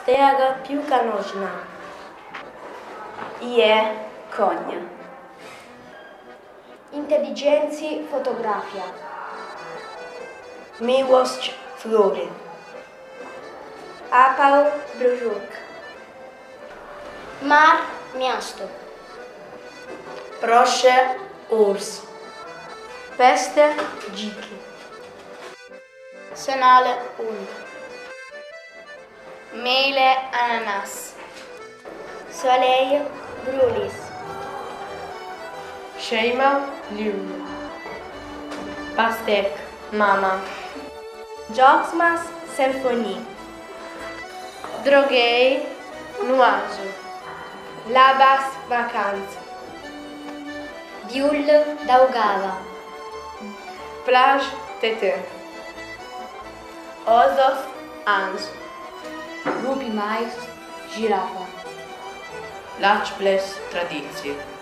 Stega più canožna. Je konja. Inteligencji fotografia. Miłość flory. Apał brzuch. Mar miasto. Proszę urs. Peste dziki. Senale und. Mele ananas. Soleil brulis. Shema lium. Pastek mama. Joksmas symfonie. Drogej nuazo. Labas vacanze. Diul Daugava. Plage tete. Osos anjo. Rupi mais girafa. Lačples tradicije.